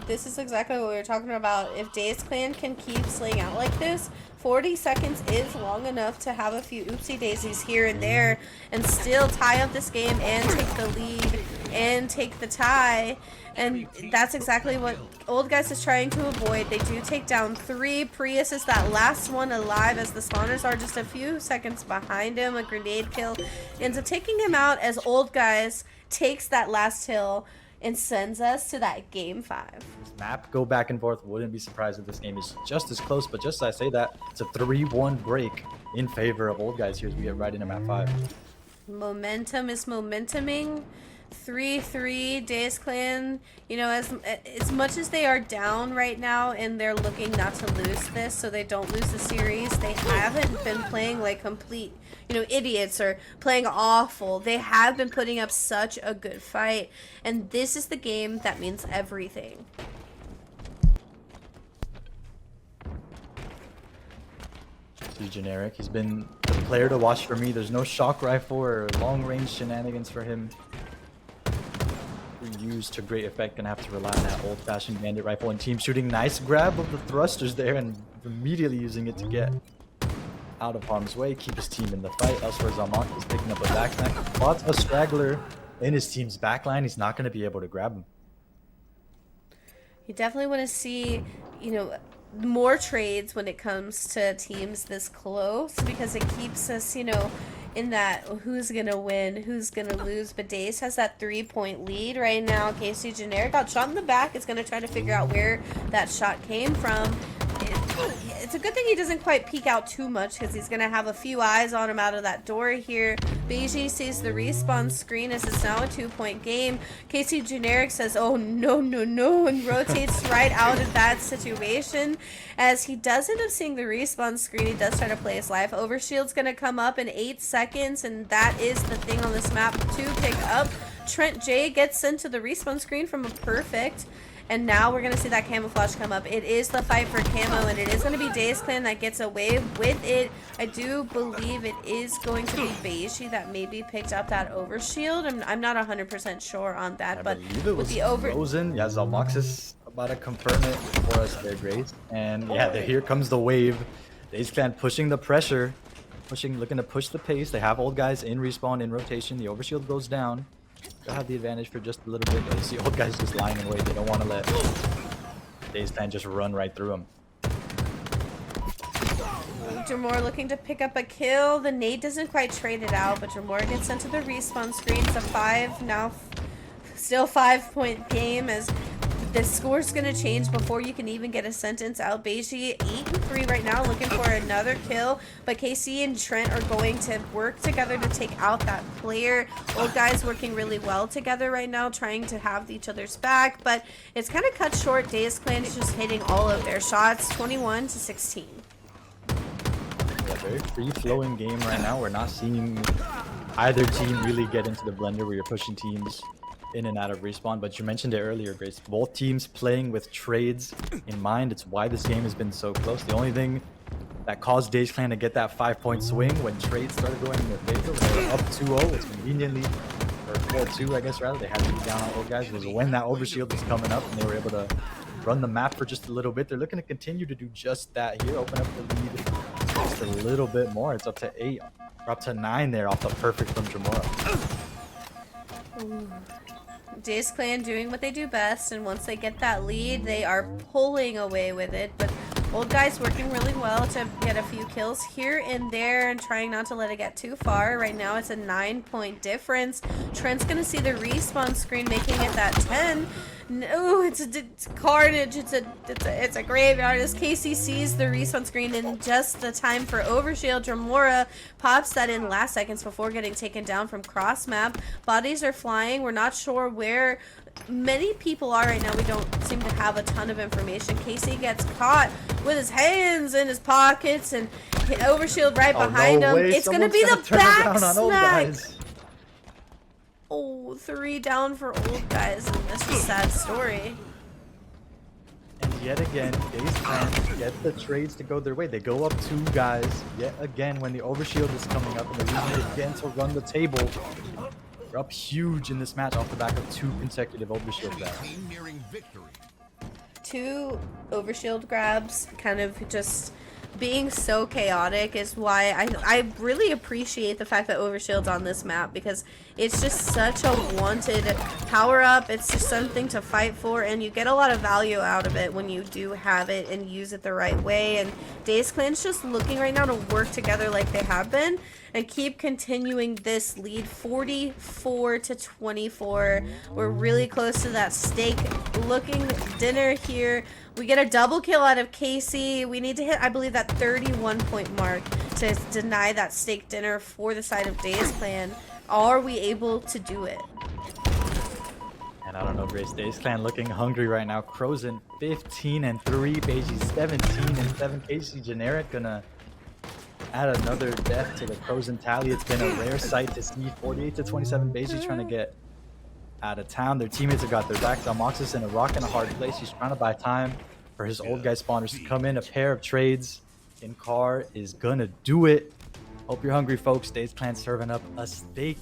This is exactly what we were talking about. If Dazed Clan can keep slaying out like this, 40 seconds is long enough to have a few oopsie daisies here and there and still tie up this game and take the lead and take the tie. And that's exactly what old guys is trying to avoid. They do take down 3. Prius is that last one alive as the spawners are just a few seconds behind him. A grenade kill ends up taking him out as old guys takes that last hill and sends us to that game 5. This map go back and forth. Wouldn't be surprised if this game is just as close, but just as I say that, it's a 3-1 break in favor of old guys here as we get right into map 5. Momentum is momentuming. 3-3 Dazed Clan, you know, as much as they are down right now and they're looking not to lose this so they don't lose the series, they haven't been playing like complete, you know, idiots or playing awful. They have been putting up such a good fight, and this is the game that means everything. See Generic, he's been the player to watch for me. There's no shock rifle or long range shenanigans for him. Used to great effect, gonna have to rely on that old-fashioned bandit rifle and team shooting. Nice grab of the thrusters there and immediately using it to get out of harm's way, keep his team in the fight. Elsewhere, Zalmox is picking up a back snack. Spots a straggler in his team's backline. He's not going to be able to grab him. You definitely want to see, you know, more trades when it comes to teams this close, because it keeps us, you know, in that who's gonna win, who's gonna lose. But Dazed has that 3-point lead right now. KC Generic got shot in the back. Is gonna try to figure out where that shot came from. It's a good thing he doesn't quite peek out too much, because he's gonna have a few eyes on him out of that door here. BG sees the respawn screen as it's now a 2-point game. KC Generic says, oh no, no, no, and rotates right out of that situation. As he does end up seeing the respawn screen, he does try to play his life. Overshield's gonna come up in 8 seconds, and that is the thing on this map to pick up. Trent J gets sent to the respawn screen from a perfect. And now we're going to see that camouflage come up. It is the fight for camo, and it is going to be Dazed Clan that gets away with it. I do believe it is going to be Beiji that maybe picked up that overshield. I'm not 100% sure on that, I but believe it was the Frozen. Yeah, Zalmox is about to confirm it for us there, Grace. And yeah, here comes the wave. Dazed Clan pushing the pressure, looking to push the pace. They have old guys in respawn, in rotation. The overshield goes down. They'll have the advantage for just a little bit, but you see old guys just lying in wait. They don't want to let Dazed Clan just run right through them. Jamor looking to pick up a kill. The nade doesn't quite trade it out, but Jamor gets sent to the respawn screen. It's a 5 now, still 5-point game as The score's gonna change before you can even get a sentence out. Beiji 8-3 right now, looking for another kill. But KC and Trent are going to work together to take out that player. Old guys working really well together right now, trying to have each other's back. But it's kind of cut short. Dazed Clan is just hitting all of their shots, 21-16. Yeah, very free-flowing game right now. We're not seeing either team really get into the blender where you're pushing teams in and out of respawn. But you mentioned it earlier, Grace. Both teams playing with trades in mind. It's why this game has been so close. The only thing that caused Dazed Clan to get that 5-point swing when trades started going in their favor, when they were up 2-0, was conveniently, or 4-2, I guess, rather. They had to be down on old guys. Was when that overshield was coming up and they were able to run the map for just a little bit. They're looking to continue to do just that here. Open up the lead just a little bit more. It's up to 8, or up to 9 there off the perfect from Jamora. Dazed Clan doing what they do best, and once they get that lead, they are pulling away with it. But old guys working really well to get a few kills here and there and trying not to let it get too far. Right now it's a 9-point difference. Trent's gonna see the respawn screen, making it that 10. No, it's carnage. It's a graveyard. As Casey sees the respawn screen in just the time for overshield, Dramora pops that in last seconds before getting taken down from cross map. Bodies are flying. We're not sure where many people are right now. We don't seem to have a ton of information. Casey gets caught with his hands in his pockets and hit overshield right behind him. It's gonna be the back smack. Oh, 3 down for old guys, and this is a sad story. And yet again, Dazed Clan get the trades to go their way. They go up 2 guys yet again when the overshield is coming up, and they're using it again to run the table. They're up huge in this match off the back of 2 consecutive overshield grabs. 2 overshield grabs, kind of just being so chaotic is why I really appreciate the fact that overshield's on this map, because it's just such a wanted power up. It's just something to fight for, and you get a lot of value out of it when you do have it and use it the right way. And Dazed Clan's just looking right now to work together like they have been and keep continuing this lead. 44-24. We're really close to that steak looking dinner here. We get a double kill out of Casey. We need to hit, I believe, that 31-point mark to deny that steak dinner for the side of Dazed Clan. Are we able to do it? And I don't know, Grace. Dazed Clan looking hungry right now. Crozen 15-3. Beiji 17-7. Casey Generic gonna add another death to the Crozen tally. It's been a rare sight to see. 48-27. Beiji trying to get out of town. Their teammates have got their back. Dalmoxis in a rock and a hard place. He's trying to buy time for his old guy spawners to come in. A pair of trades in car is gonna do it. Hope you're hungry, folks. Dazed Clan serving up a steak